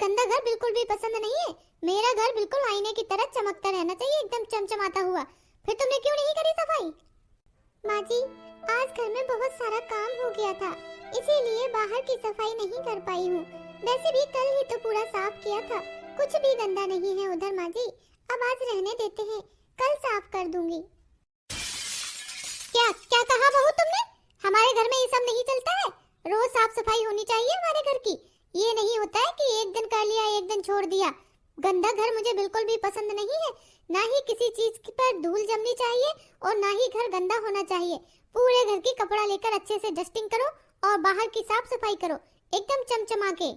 गंदा घर बिल्कुल भी पसंद नहीं है। मेरा घर बिल्कुल आईने की तरह चमकता रहना चाहिए, एकदम चमचमाता हुआ। फिर तुमने क्यों नहीं करी सफाई? माँ जी, आज घर में बहुत सारा काम हो गया था, इसीलिए बाहर की सफाई नहीं कर पाई हूँ। वैसे भी कल ही तो पूरा साफ किया था, कुछ भी गंदा नहीं है उधर माँ जी। अब आज रहने देते हैं, कल साफ कर दूंगी। क्या क्या कहा बहू तुमने? हमारे घर में ये सब नहीं चलता है। रोज साफ सफाई होनी चाहिए हमारे घर की। ये नहीं होता है कि एक दिन कर लिया एक दिन छोड़ दिया। गंदा घर मुझे बिल्कुल भी पसंद नहीं है। ना ही किसी चीज पर धूल जमनी चाहिए और ना ही घर गंदा होना चाहिए। पूरे घर की कपड़ा लेकर अच्छे से डस्टिंग करो और बाहर की साफ सफाई करो, एकदम चमचमा के।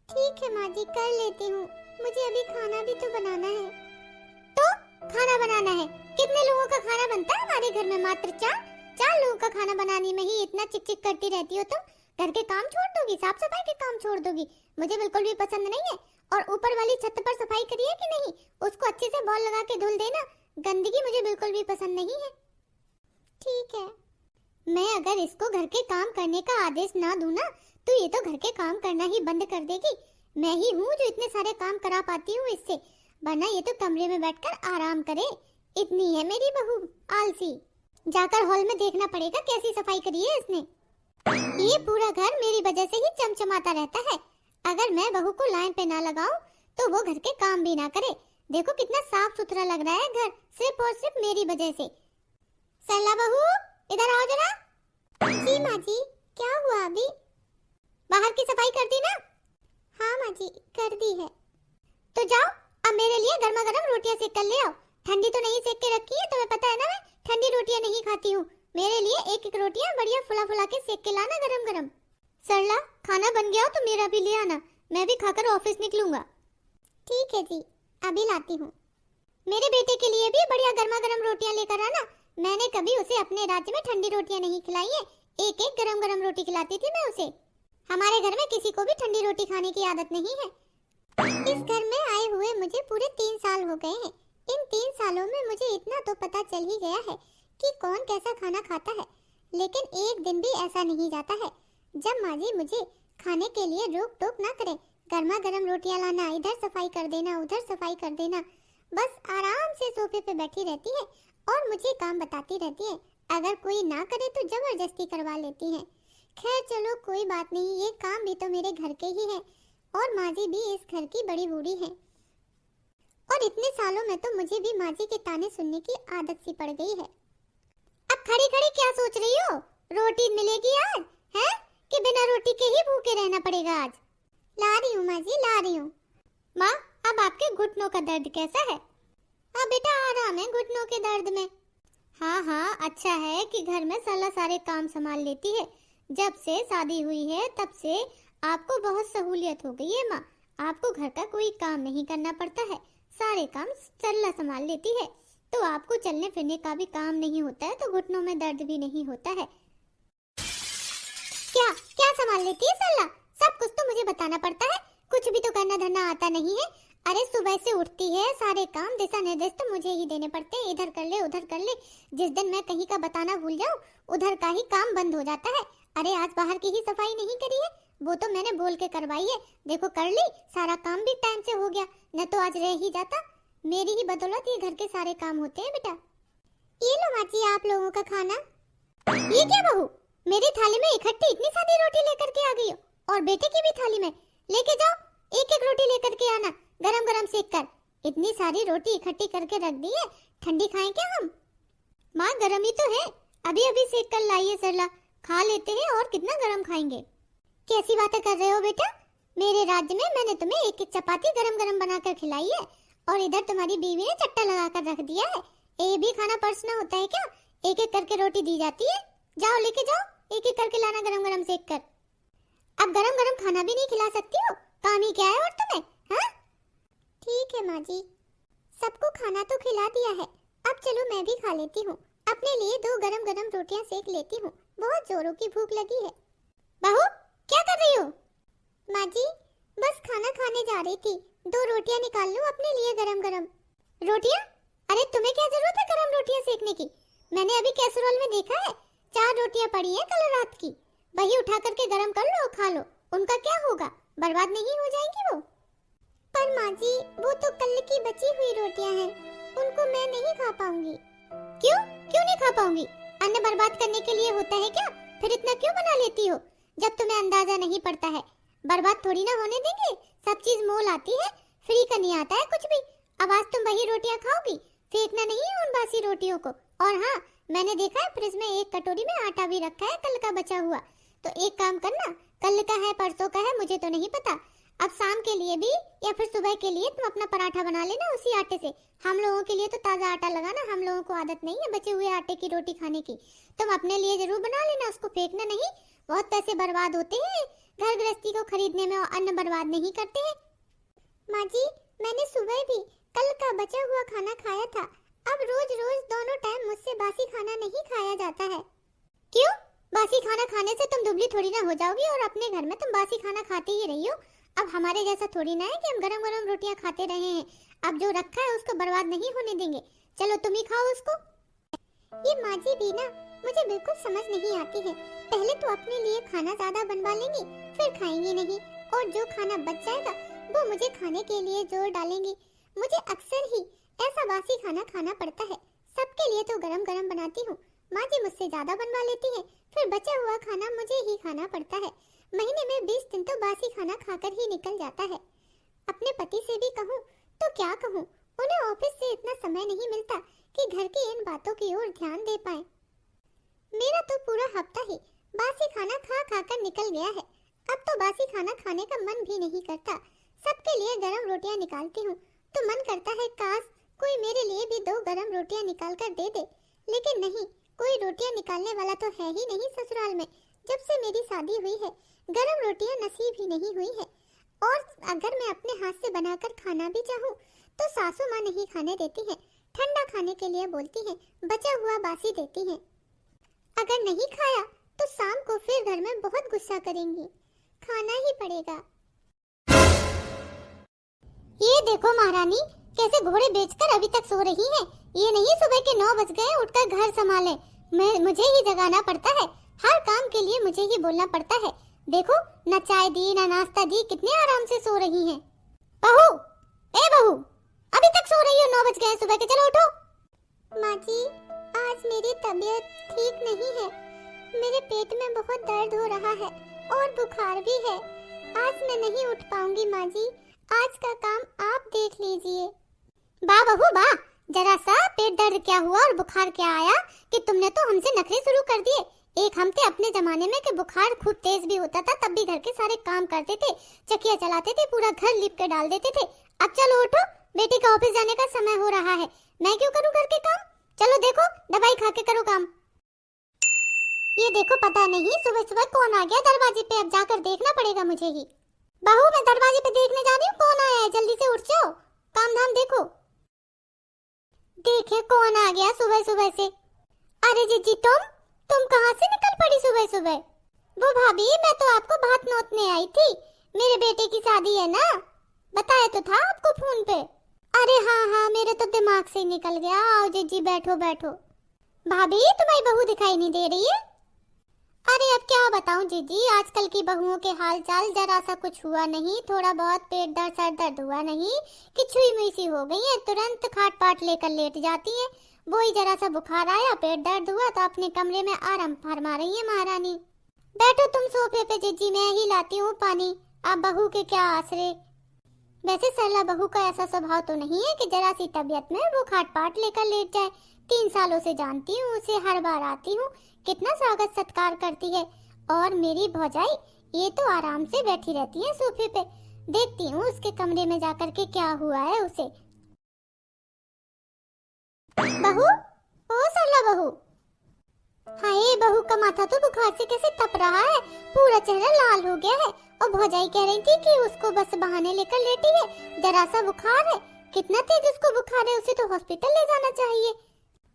ठीक है माँ जी, कर लेती हूँ। मुझे अभी खाना भी तो बनाना है। तो खाना बनाना है? कितने लोगों का खाना बनता है हमारे घर में? मात्र चार लोगों का खाना बनाने में ही इतना चिक चिक करती रहती हो तुम। घर के काम छोड़ दोगी, साफ सफाई के काम छोड़ दोगी? मुझे बिल्कुल भी पसंद नहीं है। और ऊपर वाली छत पर सफाई करिए कि नहीं, उसको अच्छे से बॉल लगा के धुल देना। गंदगी मुझे बिल्कुल भी पसंद नहीं है। ठीक है। मैं अगर इसको घर के काम करने का आदेश ना दूं ना, तो ये तो घर के काम करना ही बंद कर देगी। मैं ही हूँ जो इतने सारे काम करा पाती हूँ इससे, वरना ये तो कमरे में बैठकर आराम करे। इतनी है मेरी बहू आलसी। जाकर हॉल में देखना पड़ेगा कैसी सफाई करी है इसने। ये पूरा घर मेरी वजह से ही चमचमाता रहता है। अगर मैं बहू को लाइन पे ना लगाऊं तो वो घर के काम भी ना करे। देखो कितना साफ सुथरा लग रहा है घर, सिर्फ और सिर्फ मेरी वजह से। सरला बहू, इधर आओ जरा। जी माँ जी, क्या हुआ अभी? बाहर की सफाई कर दी ना? हाँ माँ जी, कर दी है। तो जाओ, अब मेरे लिए गर्मा गर्म रोटियां सेक कर ले आओ। ठंडी तो नहीं सेक के रखी है, तुम्हें पता है ना मैं ठंडी रोटियां नहीं खाती हूँ। मेरे लिए एक एक रोटियां बढ़िया फुला फुला के सेक के लाना गरम गरम। सरला, खाना बन गया हो तो मेरा भी ले आना, मैं भी खाकर ऑफिस निकलूंगा। ठीक है जी, अभी लाती हूँ। मेरे बेटे के लिए भी बढ़िया गर्मा गर्म रोटियां लेकर आना। मैंने कभी उसे अपने राज्य में ठंडी रोटियां नहीं खिलाई है, एक एक गरम गरम रोटी खिलाती थी मैं उसे। हमारे घर में किसी को भी ठंडी रोटी खाने की आदत नहीं है। इस घर में आए हुए मुझे पूरे 3 साल हो गए हैं। इन 3 सालों में मुझे इतना तो पता चल ही गया है कि कौन कैसा खाना खाता है, लेकिन एक दिन भी ऐसा नहीं जाता है जब माँ जी मुझे खाने के लिए रोक टोक ना करे। गर्मा गर्म रोटियां लाना, इधर सफाई कर देना, उधर सफाई कर देना, बस आराम से सोफे पे बैठी रहती है और मुझे काम बताती रहती है। अगर कोई ना करे तो जबरदस्ती करवा लेती है। खैर चलो कोई बात नहीं, ये काम भी तो मेरे घर के ही है और माँ जी भी इस घर की बड़ी बूढ़ी है। और इतने सालों में तो मुझे भी माँ जी के ताने सुनने की आदत सी पड़ गई है। अब खड़ी खड़ी क्या सोच रही हो? रोटी मिलेगी आज है कि बिना रोटी के ही भूखे रहना पड़ेगा आज? ला रही हूँ माँ जी, ला रही हूँ। माँ, अब आपके घुटनों का दर्द कैसा है? हाँ बेटा, आराम है घुटनों के दर्द में। हाँ हाँ, अच्छा है कि घर में सरला सारे काम संभाल लेती है। जब से शादी हुई है तब से आपको बहुत सहूलियत हो गई है माँ। आपको घर का कोई काम नहीं करना पड़ता है, सारे काम सरला संभाल लेती है। तो आपको चलने फिरने का भी काम नहीं होता है, तो घुटनों में दर्द भी नहीं होता है। क्या क्या संभाल लेती है सरला? सब कुछ तो मुझे बताना पड़ता है, कुछ भी तो करना धरना आता नहीं है। अरे सुबह से उठती है, सारे काम दिशा निर्देश तो मुझे ही देने पड़ते हैं, इधर कर ले उधर कर ले। जिस दिन मैं कहीं का बताना भूल जाऊं, उधर का ही काम बंद हो जाता है। अरे आज बाहर की ही सफाई नहीं करी है, वो तो मैंने बोल के करवाई है, देखो कर ली, सारा काम भी टाइम से हो गया, न तो आज रह ही जाता। मेरी ही बदौलत ये घर के सारे काम होते हैं बेटा। ये लो माँ जी आप लोगों का खाना। ये क्या बहू, मेरी थाली में इकट्ठी इतनी सारी रोटी लेकर के आ गई हो, और बेटे की भी थाली में लेके जाओ, एक एक रोटी लेकर के आना गरम गरम सेक कर। इतनी सारी रोटी इकट्ठी करके रख दी है, ठंडी खाएं क्या हम? माँ गरम ही तो है, अभी अभी सेक कर लाई है सरला, खा लेते हैं और कितना गरम खाएंगे। कैसी बातें कर रहे हो बेटा? मेरे राज्य में मैंने तुम्हें एक एक चपाती गरम गरम बनाकर खिलाई है और इधर तुम्हारी बीवी ने चट्टा लगाकर रख दिया है। ये भी खाना परसना होता है क्या? एक एक करके रोटी दी जाती है, जाओ लेके जाओ, एक एक करके लाना गरम गरम सेक कर। अब गरम गरम खाना भी नहीं खिला सकती हो, काम ही क्या है और तुम्हें? हाँ ठीक है माँ जी, सबको खाना तो खिला दिया है, अब चलो मैं भी खा लेती हूँ। अपने लिए 2 गरम गरम रोटियां सेक लेती हूँ, बहुत जोरों की भूख लगी है। बहू क्या कर रही हो? माँ जी बस खाना खाने जा रही थी, 2 रोटियां निकाल लूं अपने लिए गरम गरम। रोटियां? अरे तुम्हें क्या जरूरत है गरम रोटियां सेकने की? मैंने अभी कैसरोल में देखा है, 4 रोटियां पड़ी हैं कल रात की, वही उठा करके गरम कर लो और खा लो, उनका क्या होगा, बर्बाद नहीं हो जाएंगी वो। पर माँ जी, वो तो कल की बची हुई रोटियां हैं, उनको मैं नहीं खा पाऊंगी। क्यों क्यों नहीं खा पाऊंगी? अन्न बर्बाद करने के लिए होता है क्या? फिर इतना क्यों बना लेती हो? जब तुम्हें अंदाजा नहीं पड़ता है। बर्बाद थोड़ी ना होने देंगे, सब चीज मोल आती है, फ्री का नहीं आता है कुछ भी। अब आज तुम वही रोटियां खाओगी, फेंकना नहीं है उन बासी रोटियों को। और हाँ, मैंने देखा है फ्रिज में एक कटोरी में आटा भी रखा है कल का बचा हुआ। तो एक काम करना, कल का है परसों का है मुझे तो नहीं पता, अब शाम के लिए भी या फिर सुबह के लिए तुम अपना पराठा बना लेना उसी आटे से। हम लोगों के लिए तो ताजा आटा लगाना, हम लोगों को आदत नहीं है बचे हुए आटे की रोटी खाने की। तुम अपने लिए जरूर बना लेना, उसको फेंकना नहीं। बहुत पैसे बर्बाद होते हैं घर गृहस्थी को खरीदने में, और अन्न बर्बाद नहीं करते हैं। माँ जी, मैंने सुबह भी कल का बचा हुआ खाना खाया था। अब रोज रोज दोनों टाइम मुझसे बासी खाना नहीं खाया जाता है। क्यों? बासी खाना खाने से तुम दुबली थोड़ी ना हो जाओगी, और अपने घर में तुम बासी खाना खाते ही रही हो। अब हमारे जैसा थोड़ी ना है कि हम गरम गरम रोटियां खाते रहे हैं। अब जो रखा है उसको बर्बाद नहीं होने देंगे। चलो तुम ही खाओ उसको। ये माँ जी भी ना मुझे बिल्कुल समझ नहीं आती है। पहले तो अपने लिए खाना ज्यादा बनवा लेंगी, फिर खाएंगी नहीं, और जो खाना बच जाएगा वो मुझे खाने के लिए जोर डालेंगी। मुझे अक्सर ही ऐसा बासी खाना खाना पड़ता है। सबके लिए तो गरम गरम बनाती हूँ, माँ जी मुझसे ज्यादा बनवा लेती है, फिर बचा हुआ खाना मुझे ही खाना पड़ता है। महीने में 20 दिन तो बासी खाना खाकर ही निकल जाता है। अपने पति से भी कहूँ तो क्या कहूँ, उन्हें ऑफिस से इतना समय नहीं मिलता कि घर की इन बातों की ओर ध्यान दे पाए। मेरा तो पूरा हफ्ता ही बासी खाना खा खा कर निकल गया है। अब तो बासी खाना खाने का मन भी नहीं करता। सबके लिए गरम रोटियां निकालती हूँ तो मन करता है काश कोई मेरे लिए भी 2 गरम रोटियां निकाल कर दे दे, लेकिन नहीं, कोई रोटियां निकालने वाला तो है ही नहीं ससुराल में। जब से मेरी शादी हुई है गरम रोटियां नसीब ही नहीं हुई है, और अगर मैं अपने हाथ से बनाकर खाना भी चाहूँ तो सासू माँ नहीं खाने देती है, ठंडा खाने के लिए बोलती है, बचा हुआ बासी देती है। अगर नहीं खाया तो शाम को फिर घर में बहुत गुस्सा करेंगी, खाना ही पड़ेगा। ये देखो महारानी, कैसे घोड़े बेचकर अभी तक सो रही हैं। ये नहीं सुबह के 9 बज गए उठकर घर संभाले, मुझे ही जगाना पड़ता है, हर काम के लिए मुझे ही बोलना पड़ता है। देखो, न चाय दी न नाश्ता दी, कितने आराम से सो रही हैं। बहू, ए बहू, अभी तक सो रही हो? 9 बज गए सुबह के, चलो उठो। माँ जी, आज मेरी तबीयत ठीक नहीं है, मेरे पेट में बहुत दर्द हो रहा है और बुखार भी है। आज मैं नहीं उठ पाऊंगी माँ जी, आज का काम आप देख लीजिए। बा बहू बा, जरा सा पेट दर्द क्या हुआ और बुखार क्या आया कि तुमने तो हमसे नखरे शुरू कर दिए। एक हम थे अपने जमाने में कि बुखार खूब तेज भी होता था तब भी घर के सारे काम करते थे, चकिया चलाते थे, पूरा घर लिप के डाल देते थे। अब चलो उठो, बेटी का ऑफिस जाने का समय हो रहा है, मैं क्यों करूं घर के काम? चलो देखो, दवाई खा के करो काम। ये देखो, पता नहीं सुबह सुबह कौन आ गया दरवाजे पे, अब जाकर देखना पड़ेगा मुझे ही। बहू, मैं दरवाजे पे देखने जा रही हूँ कौन आया है, जल्दी से उठ जाओ, काम धाम देखो। देखे कौन आ गया सुबह सुबह से। अरे जीजी, तुम कहाँ से निकल पड़ी सुबह सुबह? वो भाभी, मैं तो आपको बात नोतने आई थी, मेरे बेटे की शादी है ना, बताया तो था आपको फोन पे। अरे हाँ हाँ, मेरे तो दिमाग से निकल गया। आओ जीजी, बैठो बैठो। भाभी, तुम्हारी बहू दिखाई नहीं दे रही है? अरे अब क्या बताऊं जीजी, आजकल की बहुओं के हाल चाल जरा सा कुछ हुआ नहीं, थोड़ा बहुत पेट दर्द सर दर्द हुआ नहीं कि छुई मुई सी हो गई है, तुरंत खाट पाट लेकर लेट जाती है। वही जरा सा बुखार आया, पेट दर्द हुआ तो अपने कमरे में आराम फरमा रही है महारानी। बैठो तुम सोफे पे जीजी, मैं ही लाती हूँ पानी, आप बहू के क्या आसरे। वैसे सरला बहू का ऐसा स्वभाव तो नहीं है कि जरा सी तबीयत में वो खाट पाट लेकर लेट जाए। 3 सालों से जानती हूँ उसे, हर बार आती हूँ, कितना स्वागत सत्कार करती है। और मेरी भौजाई ये तो आराम से बैठी रहती है सोफे पे, देखती हूँ उसके कमरे में जाकर के क्या हुआ है उसे। बहू, ओ सरला बहू। हाय, बहू का माथा तो बुखार से कैसे तप रहा है, पूरा चेहरा लाल हो गया है, और भौजाई कह रही थी कि उसको बस बहाने लेकर लेटी है, जरा सा बुखार है। कितना तेज उसको बुखार है, उसे तो हॉस्पिटल ले जाना चाहिए।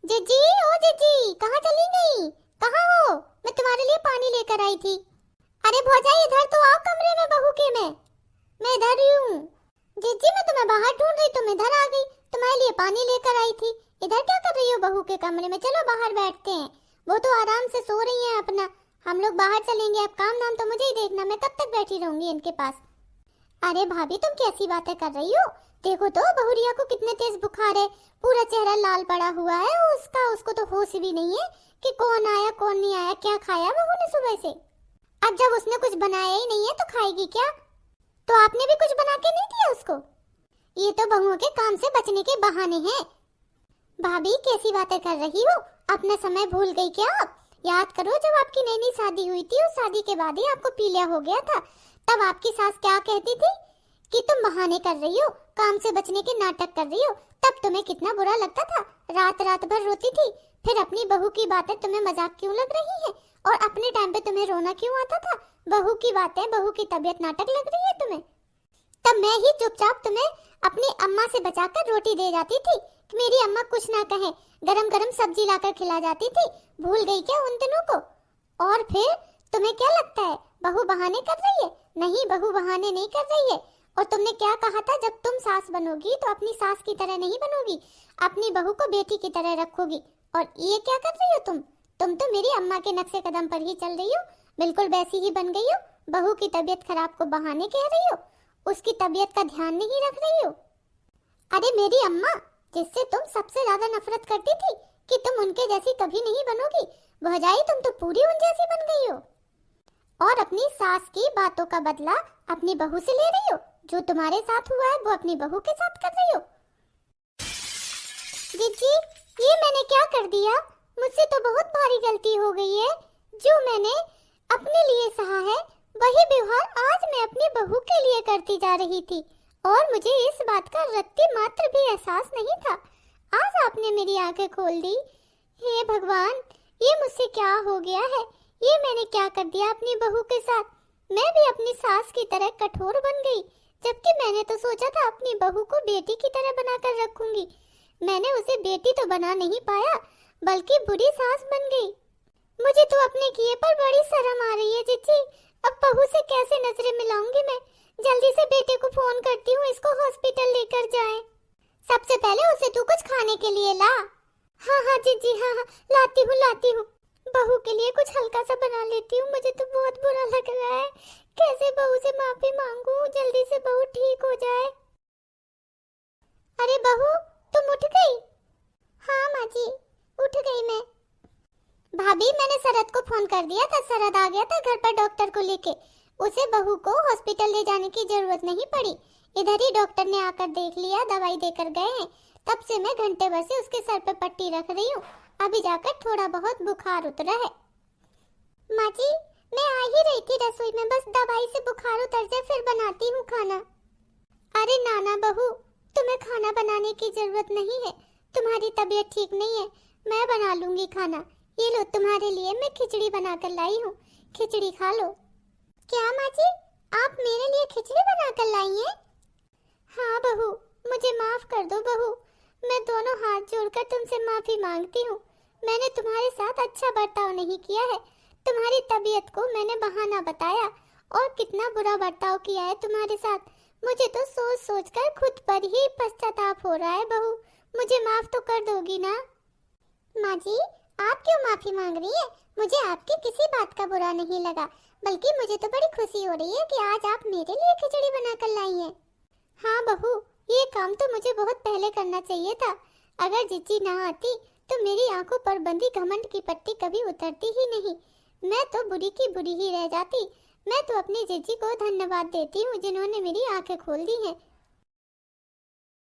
जीजी, ओ जीजी, कहाँ चली गई? कहाँ हो? मैं तुम्हारे लिए पानी लेकर आई थी। अरे भौजाई, इधर तो आओ कमरे में बहू के। मैं इधर ही हूँ। जीजी, मैं तुम्हें बाहर ढूंढ रही, तुम इधर आ गई, तुम्हारे लिए पानी लेकर आई थी। इधर क्या कर रही हो बहू के कमरे में? चलो बाहर बैठते हैं, वो तो आराम से सो रही है अपना, हम लोग बाहर चलेंगे। अब काम नाम तो मुझे ही देखना, मैं कब तक बैठी रहूंगी इनके पास। अरे भाभी तुम कैसी बातें कर रही हो? देखो तो बहुरिया को कितने तेज बुखार है, पूरा चेहरा लाल पड़ा हुआ है उसका। उसको तो होश भी नहीं है कि कौन आया कौन नहीं आया, क्या खाया बहू ने सुबह से। अब जब उसने कुछ बनाया ही नहीं है तो खाएगी क्या? तो आपने भी कुछ बना के नहीं दिया उसको? ये तो बहुओं के काम से बचने के बहाने हैं। भाभी कैसी बातें कर रही हो? अपना समय भूल गई क्या आप? याद करो जब आपकी नई नई शादी हुई थी, उस शादी के बाद ही आपको पीलिया हो गया था। तब आपकी सास क्या कहती थी कि तुम बहाने कर रही हो, काम से बचने के नाटक कर रही हो। तब तुम्हें कितना बुरा लगता था, रात रात भर रोती थी। फिर अपनी बहू की बातें तुम्हें मजाक क्यों लग रही है? और अपने टाइम पे तुम्हें रोना क्यों आता था? बहू की बातें, बहू की तबीयत नाटक लग रही है तुम्हें? तब मैं ही चुपचाप तुम्हें अपनी अम्मा से बचाकर रोटी दे जाती थी कि मेरी अम्मा कुछ ना कहे, गरम गरम सब्जी लाकर खिला जाती थी। भूल गई क्या उन दिनों को? और फिर तुम्हें क्या लगता है बहू बहाने कर रही है? नहीं, बहू बहाने नहीं कर रही है। और तुमने क्या कहा था, जब तुम सास बनोगी तो अपनी सास की तरह नहीं बनोगी, अपनी बहू को बेटी की तरह रखोगी। और ये क्या कर रही हो तुम तो मेरी अम्मा के नक्शे कदम पर ही चल रही हो, बिल्कुल वैसी ही बन गई हो। बहू की तबीयत खराब को बहाने कह रही हो, उसकी तबीयत का ध्यान नहीं रख रही हो। अरे मेरी अम्मा, जिससे तुम सबसे ज्यादा नफरत करती थी कि तुम उनके जैसी कभी नहीं बनोगी, वह जाई तुम तो पूरी उन जैसी बन गई हो। और अपनी सास की बातों का बदला अपनी बहू से ले रही हो। जो तुम्हारे साथ हुआ है वो अपनी बहू के साथ कर रही हो। जीजी, ये मैंने क्या कर दिया? मुझसे तो बहुत भारी गलती हो गई है। जो मैंने अपने लिए सहा है वही व्यवहार आज मैं अपनी बहू के लिए करती जा रही थी, और मुझे इस बात का रत्ती मात्र भी एहसास नहीं था। आज आपने मेरी आंखें खोल दी। हे भगवान, ये मुझसे क्या हो गया है? ये मैंने क्या कर दिया अपनी बहू के साथ? मैं भी अपनी सास की तरह कठोर बन गई, जबकि मैंने तो सोचा था अपनी बहू को बेटी की तरह बनाकर रखूंगी। मैंने उसे बेटी तो बना नहीं पाया, बल्कि बुरी सास बन गई। मुझे तो अपने किए पर बड़ी शर्म आ रही है जीजी। अब बहू से कैसे नजरें मिलाऊंगी मैं? जल्दी से बेटे को फोन करती हूँ, इसको हॉस्पिटल लेकर जाए। सबसे पहले उसे तू कुछ खाने के लिए ला। हाँ हाँ जीजी, हाँ हाँ, लाती हूँ। बहू के लिए कुछ हल्का सा बना लेती हूँ। मुझे तो बहुत बुरा लग रहा है। कैसे बहू से माफी मांगू? जल्दी से बहू ठीक हो जाए। अरे बहू, तुम उठ गई? हाँ माँ जी, उठ गई मैं। भाभी, मैंने शरद को फोन कर दिया था, शरद आ गया था घर पर डॉक्टर को लेके। उसे बहू को हॉस्पिटल ले जाने की जरूरत नहीं पड़ी। इधर ही डॉक्टर ने आकर देख लिया, दवाई देकर गए हैं। तब से मैं घंटे भर से उसके सर पे पट्टी रख रही हूँ। अभी जाकर थोड़ा बहुत बुखार उतरा है। माँ जी, मैं आ ही रही थी रसोई में, बस दवाई से बुखार उतर जाए फिर बनाती हूँ खाना। अरे नाना बहू, तुम्हें खाना बनाने की जरूरत नहीं है। तुम्हारी तबीयत ठीक नहीं है, मैं बना लूंगी खाना। ये लो, तुम्हारे लिए मैं खिचड़ी बनाकर लाई हूँ, खिचड़ी खा लो। क्या माँ जी, आप मेरे लिए खिचड़ी बनाकर लाई हैं? हाँ बहू, मुझे माफ कर दो बहू। मैं दोनों हाथ जोड़कर तुमसे माफी मांगती हूँ। मैंने तुम्हारे साथ अच्छा बर्ताव नहीं किया है। तुम्हारी तबीयत को मैंने बहाना बताया और कितना बुरा बर्ताव किया है तुम्हारे साथ। मुझे तो सोच सोच कर खुद पर ही पश्चाताप हो रहा है बहू। मुझे माफ तो कर दोगी ना? माँ जी, आप क्यों माफी मांग रही है? मुझे आपकी किसी बात का बुरा नहीं लगा, बल्कि मुझे तो बड़ी खुशी हो रही है कि आज आप मेरे लिए खिचड़ी बनाकर लाई हैं। हाँ बहू, ये काम तो मुझे बहुत पहले करना चाहिए था। अगर जीजी ना आती तो मेरी आंखों पर बंधी घमंड की पट्टी कभी उतरती ही नहीं। मैं तो बुरी की बुरी ही रह जाती। मैं तो अपनी जीजी को धन्यवाद देती हूँ जिन्होंने मेरी आंखें खोल दी हैं।